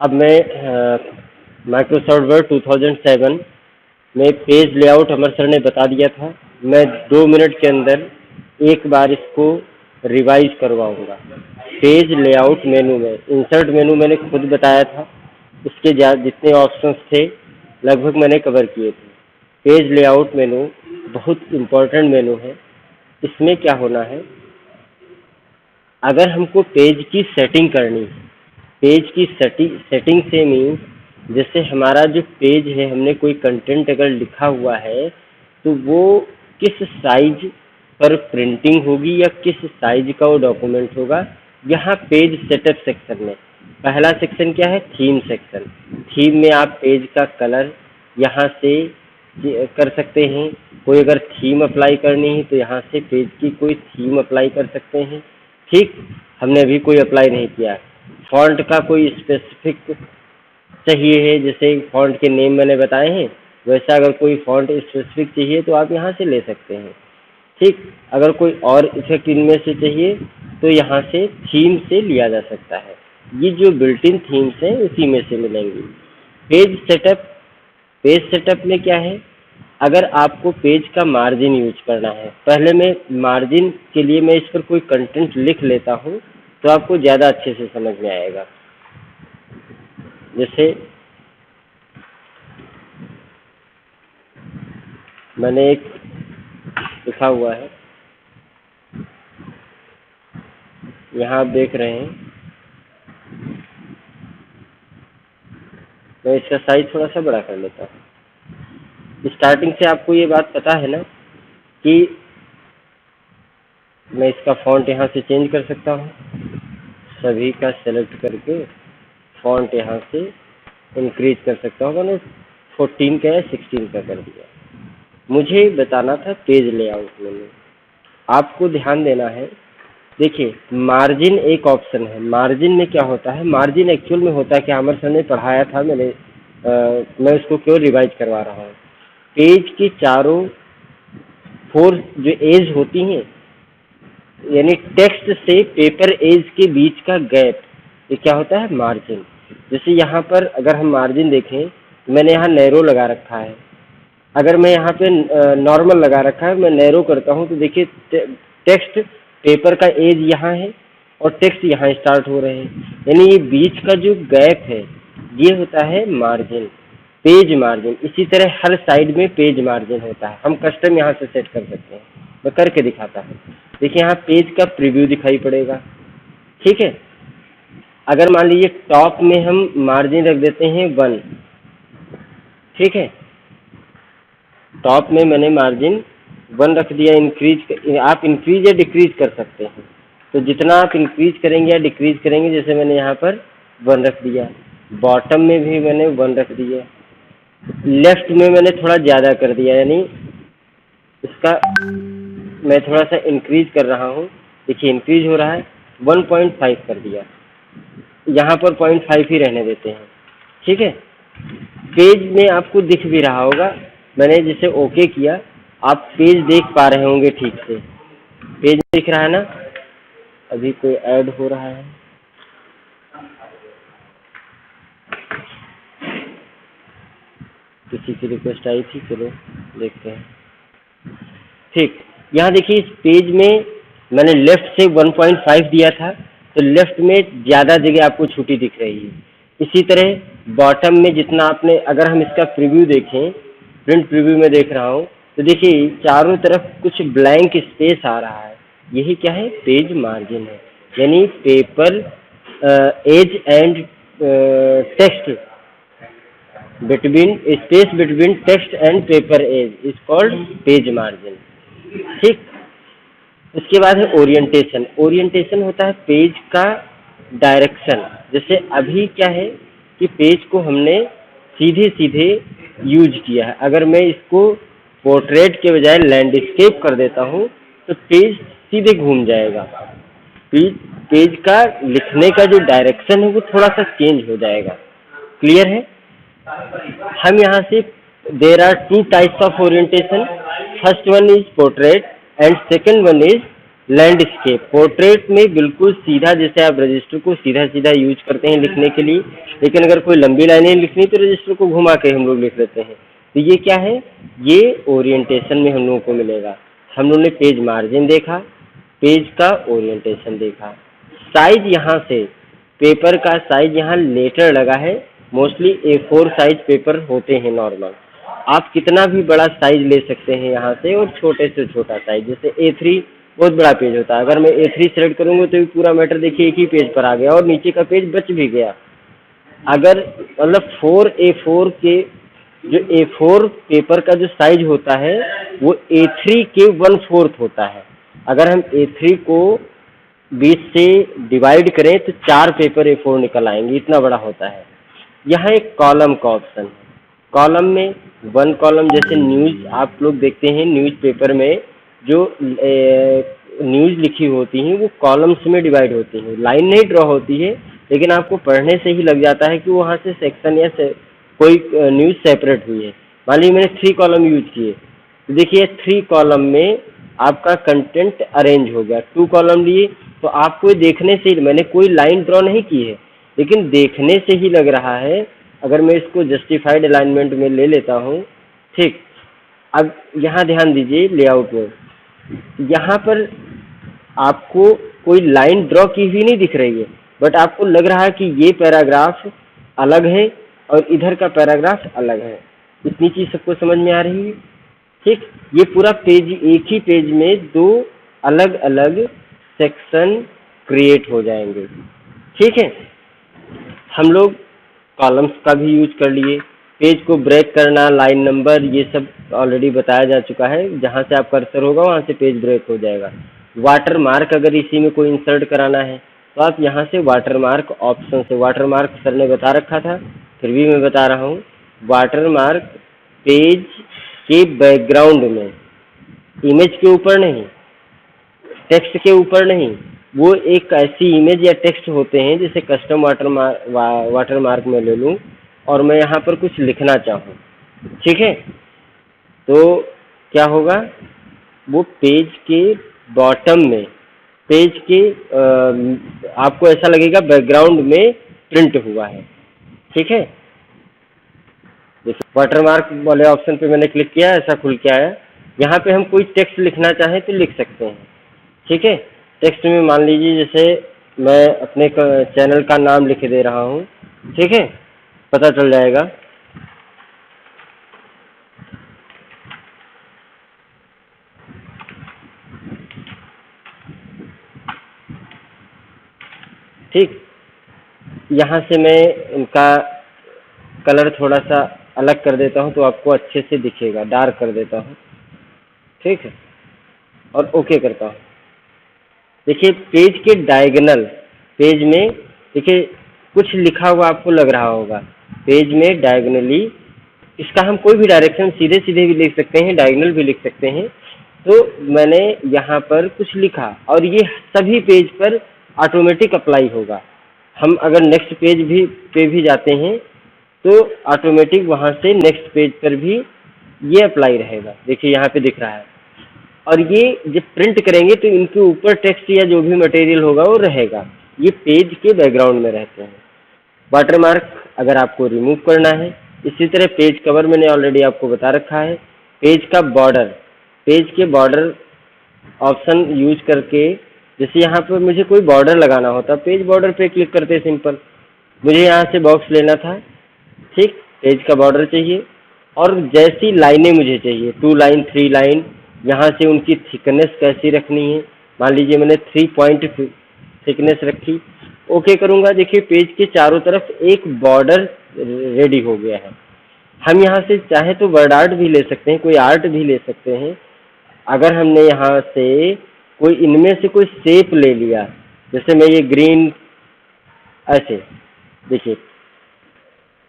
अब मैं Microsoft word 2007 में पेज लेआउट अमर सर ने बता दिया था। मैं 2 मिनट के अंदर एक बार इसको रिवाइज करवाऊंगा। पेज लेआउट मेनू में इंसर्ट मेनू मैंने खुद बताया था, उसके जितने ऑप्शंस थे लगभग मैंने कवर किए थे। पेज लेआउट मेनू बहुत इम्पोर्टेंट मेनू है। इसमें क्या होना है, अगर हमको पेज की सेटिंग करनी है, पेज की सेटिंग से मीन्स जैसे हमारा जो पेज है, हमने कोई कंटेंट अगर लिखा हुआ है तो वो किस साइज पर प्रिंटिंग होगी या किस साइज का वो डॉक्यूमेंट होगा। यहाँ पेज सेटअप सेक्शन में पहला सेक्शन क्या है, थीम सेक्शन। थीम में आप पेज का कलर यहाँ से कर सकते हैं। कोई अगर थीम अप्लाई करनी है तो यहाँ से पेज की कोई थीम अप्लाई कर सकते हैं। ठीक, हमने अभी कोई अप्लाई नहीं किया। फॉन्ट का कोई स्पेसिफिक चाहिए है, जैसे फॉन्ट के नेम मैंने बताए हैं, वैसा अगर कोई फॉन्ट स्पेसिफिक चाहिए तो आप यहाँ से ले सकते हैं। ठीक, अगर कोई और इफेक्ट इनमें से चाहिए तो यहाँ से थीम से लिया जा सकता है। ये जो बिल्ट इन थीम्स हैं उसी में से मिलेंगी। पेज सेटअप, पेज सेटअप में क्या है, अगर आपको पेज का मार्जिन यूज करना है, पहले मैं मार्जिन के लिए मैं इस पर कोई कंटेंट लिख लेता हूँ तो आपको ज़्यादा अच्छे से समझ में आएगा। जैसे मैंने एक लिखा हुआ है, यहाँ आप देख रहे हैं, मैं इसका साइज थोड़ा सा बड़ा कर लेता हूँ। स्टार्टिंग से आपको ये बात पता है ना कि मैं इसका फॉन्ट यहाँ से चेंज कर सकता हूँ, सभी का सेलेक्ट करके फॉन्ट यहाँ से इंक्रीज कर सकता हूँ। मैंने 14 का या 16 का कर दिया। मुझे बताना था पेज लेआउट में आपको ध्यान देना है। देखिए, मार्जिन एक ऑप्शन है। मार्जिन में क्या होता है, मार्जिन एक्चुअल में होता है क्या, अमर सर ने पढ़ाया था, मैं उसको क्यों रिवाइज करवा रहा हूँ। पेज की चारों 4 जो एज होती हैं, यानी टेक्स्ट से पेपर एज के बीच का गैप, ये क्या होता है, मार्जिन। जैसे यहाँ पर अगर हम मार्जिन देखें, मैंने यहाँ नैरो लगा रखा है। अगर मैं यहाँ पे नॉर्मल लगा रखा है, मैं नैरो करता हूँ तो देखिए टेक्स्ट पेपर का एज यहाँ है और टेक्स्ट यहाँ स्टार्ट हो रहे हैं, यानी ये बीच का जो गैप है ये होता है मार्जिन, पेज मार्जिन। इसी तरह हर साइड में पेज मार्जिन होता है। हम कस्टम यहाँ से सेट कर सकते हैं, मैं करके दिखाता हूँ। देखिए यहाँ पेज का प्रीव्यू दिखाई पड़ेगा। ठीक है, अगर मान लीजिए टॉप में हम मार्जिन रख देते हैं 1, ठीक है, टॉप में मैंने मार्जिन 1 रख दिया। आप इंक्रीज या डिक्रीज कर सकते हैं, तो जितना आप इंक्रीज करेंगे या डिक्रीज करेंगे, जैसे मैंने यहाँ पर 1 रख दिया, बॉटम में भी मैंने 1 रख दिया, लेफ्ट में मैंने थोड़ा ज़्यादा कर दिया, यानी इसका मैं थोड़ा सा इंक्रीज कर रहा हूँ। देखिए इंक्रीज हो रहा है, 1.5 कर दिया, यहाँ पर 0.5 ही रहने देते हैं। ठीक है, पेज में आपको दिख भी रहा होगा, मैंने जिसे ओके किया, आप पेज देख पा रहे होंगे ठीक से, पेज दिख रहा है ना। अभी कोई ऐड हो रहा है, किसी की रिक्वेस्ट आई थी, चलो देखते हैं। ठीक, यहाँ देखिए इस पेज में मैंने लेफ्ट से 1.5 दिया था, तो लेफ्ट में ज़्यादा जगह आपको छुट्टी दिख रही है। इसी तरह बॉटम में जितना आपने, अगर हम इसका प्रीव्यू देखें, प्रिंट प्रीव्यू में देख रहा हूँ, तो देखिए चारों तरफ कुछ ब्लैंक स्पेस आ रहा है, यही क्या है, पेज मार्जिन है। यानी paper edge and text between, space between text and paper edge is called page margin. ठीक, उसके बाद है ओरिएंटेशन। ओरिएंटेशन होता है पेज का डायरेक्शन। जैसे अभी क्या है कि पेज को हमने सीधे सीधे यूज किया है, अगर मैं इसको पोर्ट्रेट के बजाय लैंडस्केप कर देता हूँ तो पेज सीधे घूम जाएगा। पेज का लिखने का जो डायरेक्शन है वो थोड़ा सा चेंज हो जाएगा। क्लियर है। हम यहाँ से, there are 2 types of orientation, first one is portrait and second one is landscape, portrait में बिल्कुल सीधा, जैसे आप रजिस्टर को सीधा सीधा यूज करते हैं लिखने के लिए, लेकिन अगर कोई लंबी लाइनें लिखनी तो रजिस्टर को घुमा के हम लोग लिख लेते हैं। तो ये क्या है, ये ओरिएंटेशन में हम लोगों को मिलेगा। हम लोग ने पेज मार्जिन देखा, पेज का ओरिएंटेशन देखा, साइज यहाँ से पेपर का साइज यहाँ लेटर लगा है, मोस्टली A4 साइज पेपर होते हैं नॉर्मल, आप कितना भी बड़ा साइज ले सकते हैं यहाँ से, और छोटे से छोटा साइज, जैसे A3 बहुत बड़ा पेज होता है, अगर मैं A3 सेलेक्ट करूँगा तो भी पूरा मैटर देखिए एक ही पेज पर आ गया और नीचे का पेज बच भी गया। अगर मतलब 4A4 के जो A4 पेपर का जो साइज होता है वो A3 के 1/4 होता है। अगर हम A3 को 20 से डिवाइड करें तो 4 पेपर A4 निकल आएंगे, इतना बड़ा होता है। यहाँ एक कॉलम का ऑप्शन है, कॉलम में 1 कॉलम, जैसे न्यूज़ आप लोग देखते हैं न्यूज़पेपर में जो न्यूज़ लिखी होती हैं वो कॉलम्स में डिवाइड होती हैं, लाइन नहीं ड्रॉ होती है, लेकिन आपको पढ़ने से ही लग जाता है कि वहाँ से सेक्शन या कोई न्यूज़ सेपरेट हुई है। मान लीजिए मैंने 3 कॉलम यूज किए, तो देखिए 3 कॉलम में आपका कंटेंट अरेंज हो गया। 2 कॉलम लिए तो आपको देखने से ही, मैंने कोई लाइन ड्रॉ नहीं की है, लेकिन देखने से ही लग रहा है। अगर मैं इसको जस्टिफाइड अलाइनमेंट में ले लेता हूँ, ठीक, अब यहाँ ध्यान दीजिए लेआउट में, यहाँ पर आपको कोई लाइन ड्रॉ की हुई नहीं दिख रही है, बट आपको लग रहा है कि ये पैराग्राफ अलग है और इधर का पैराग्राफ अलग है। इतनी चीज़ सबको समझ में आ रही है, ठीक। ये पूरा पेज, एक ही पेज में 2 अलग अलग सेक्शन क्रिएट हो जाएंगे, ठीक है। हम लोग कॉलम्स का भी यूज कर लिए, पेज को ब्रेक करना, लाइन नंबर, ये सब ऑलरेडी बताया जा चुका है। जहाँ से आप कर्सर होगा वहाँ से पेज ब्रेक हो जाएगा। वाटर मार्क अगर इसी में कोई इंसर्ट कराना है तो आप यहाँ से वाटर मार्क ऑप्शन से, वाटर मार्क सर ने बता रखा था फिर भी मैं बता रहा हूँ, वाटर मार्क पेज के बैकग्राउंड में, इमेज के ऊपर नहीं, टेक्स्ट के ऊपर नहीं, वो एक ऐसी इमेज या टेक्स्ट होते हैं, जैसे कस्टम वाटर मार्क में ले लूँ और मैं यहाँ पर कुछ लिखना चाहूँ, ठीक है, तो क्या होगा, वो पेज के बॉटम में, पेज के आपको ऐसा लगेगा बैकग्राउंड में प्रिंट हुआ है, ठीक है। जैसे वाटर मार्क वाले ऑप्शन पे मैंने क्लिक किया, ऐसा खुल के आया। यहाँ पे हम कोई टेक्स्ट लिखना चाहें तो लिख सकते हैं, ठीक है। टेक्स्ट में मान लीजिए जैसे मैं अपने चैनल का नाम लिख दे रहा हूँ, ठीक है, पता चल जाएगा। ठीक, यहाँ से मैं इनका कलर थोड़ा सा अलग कर देता हूँ तो आपको अच्छे से दिखेगा, डार्क कर देता हूँ, ठीक है, और ओके करता हूँ। देखिए पेज के डायगोनल, पेज में देखिए कुछ लिखा हुआ आपको लग रहा होगा, पेज में डायगोनली, इसका हम कोई भी डायरेक्शन सीधे सीधे भी लिख सकते हैं, डायगोनल भी लिख सकते हैं। तो मैंने यहाँ पर कुछ लिखा और ये सभी पेज पर ऑटोमेटिक अप्लाई होगा। हम अगर नेक्स्ट पेज पे भी जाते हैं तो ऑटोमेटिक वहाँ से नेक्स्ट पेज पर भी ये अप्लाई रहेगा। देखिए यहाँ पे दिख रहा है, और ये जब प्रिंट करेंगे तो इनके ऊपर टेक्स्ट या जो भी मटेरियल होगा वो रहेगा, ये पेज के बैकग्राउंड में रहते हैं। वाटरमार्क अगर आपको रिमूव करना है, इसी तरह पेज कवर मैंने ऑलरेडी आपको बता रखा है। पेज का बॉर्डर, पेज के बॉर्डर ऑप्शन यूज करके, जैसे यहाँ पर मुझे कोई बॉर्डर लगाना होता, पेज बॉर्डर पे क्लिक करते सिंपल, मुझे यहाँ से बॉक्स लेना था, ठीक, पेज का बॉर्डर चाहिए और जैसी लाइनें मुझे चाहिए, 2 लाइन 3 लाइन, यहाँ से उनकी थिकनेस कैसी रखनी है, मान लीजिए मैंने 3 पॉइंट थिकनेस रखी, ओके करूँगा। देखिए पेज के चारों तरफ एक बॉर्डर रेडी हो गया है। हम यहाँ से चाहे तो वर्ड आर्ट भी ले सकते हैं, कोई आर्ट भी ले सकते हैं। अगर हमने यहाँ से कोई इनमें से कोई शेप ले लिया, जैसे मैं ये ग्रीन, ऐसे देखिए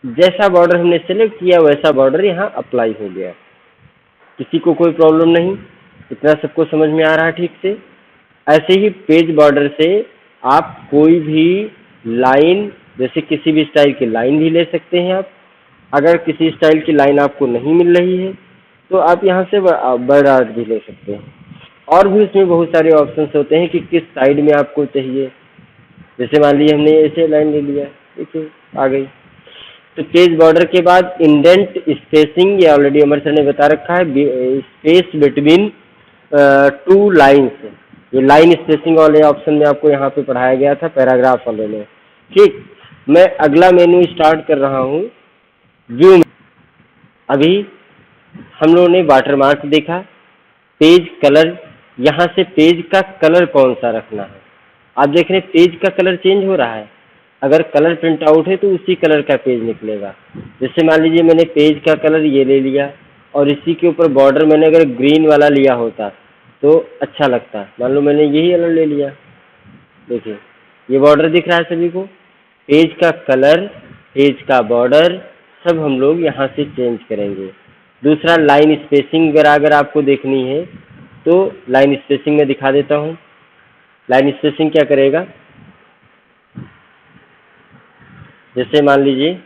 जैसा बॉर्डर हमने सेलेक्ट किया वैसा बॉर्डर यहाँ अप्लाई हो गया, किसी को कोई प्रॉब्लम नहीं, इतना सबको समझ में आ रहा है ठीक से। ऐसे ही पेज बॉर्डर से आप कोई भी लाइन, जैसे किसी भी स्टाइल की लाइन भी ले सकते हैं आप। अगर किसी स्टाइल की लाइन आपको नहीं मिल रही है तो आप यहाँ से वर्ड आर्ट भी ले सकते हैं। और भी उसमें बहुत सारे ऑप्शंस होते हैं कि किस साइड में आपको चाहिए। जैसे मान लीजिए हमने ऐसे लाइन ले लिया, देखिए आ गई। तो पेज बॉर्डर के बाद इंडेंट स्पेसिंग, ये ऑलरेडी अमर सर ने बता रखा है, स्पेस बिटवीन टू लाइन्स। ये लाइन स्पेसिंग वाले ऑप्शन में आपको यहाँ पे पढ़ाया गया था पैराग्राफ वाले में। ठीक, मैं अगला मेनू स्टार्ट कर रहा हूँ व्यू में। अभी हम लोगों ने वाटरमार्क देखा, पेज कलर, यहाँ से पेज का कलर कौन सा रखना है। आप देख रहे हैं पेज का कलर चेंज हो रहा है। अगर कलर प्रिंट आउट है तो उसी कलर का पेज निकलेगा। जैसे मान लीजिए मैंने पेज का कलर ये ले लिया और इसी के ऊपर बॉर्डर मैंने अगर ग्रीन वाला लिया होता तो अच्छा लगता। मान लो मैंने यही कलर ले लिया, देखिए ये बॉर्डर दिख रहा है सभी को। पेज का कलर, पेज का बॉर्डर सब हम लोग यहाँ से चेंज करेंगे। दूसरा लाइन स्पेसिंग वगैरह अगर आपको देखनी है तो लाइन स्पेसिंग में दिखा देता हूँ। लाइन स्पेसिंग क्या करेगा, जैसे मान लीजिए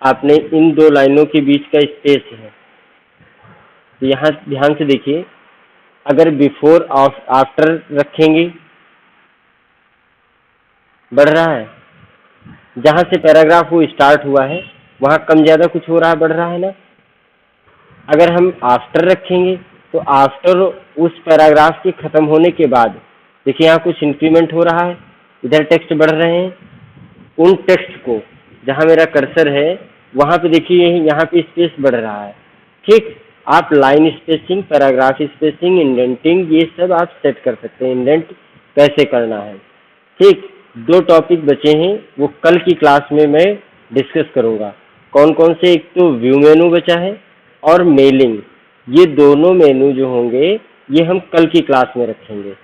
आपने इन दो लाइनों के बीच का स्पेस है, तो यहाँ ध्यान से देखिए, अगर बिफोर आफ्टर रखेंगे बढ़ रहा है। जहाँ से पैराग्राफ वो स्टार्ट हुआ है वहाँ कम ज़्यादा कुछ हो रहा है, बढ़ रहा है ना। अगर हम आफ्टर रखेंगे तो आफ्टर उस पैराग्राफ के ख़त्म होने के बाद देखिए यहाँ कुछ इंक्रीमेंट हो रहा है, इधर टेक्स्ट बढ़ रहे हैं। उन टेक्स्ट को जहाँ मेरा कर्सर है वहाँ पे देखिए यहाँ पे स्पेस बढ़ रहा है। ठीक, आप line spacing, paragraph spacing, indenting ये सब आप सेट कर सकते हैं, इंडेंट कैसे करना है। ठीक, दो टॉपिक बचे हैं वो कल की क्लास में मैं डिस्कस करूँगा। कौन कौन से, एक तो व्यू मेनू बचा है और मेलिंग। ये दोनों मेनू जो होंगे ये हम कल की क्लास में रखेंगे।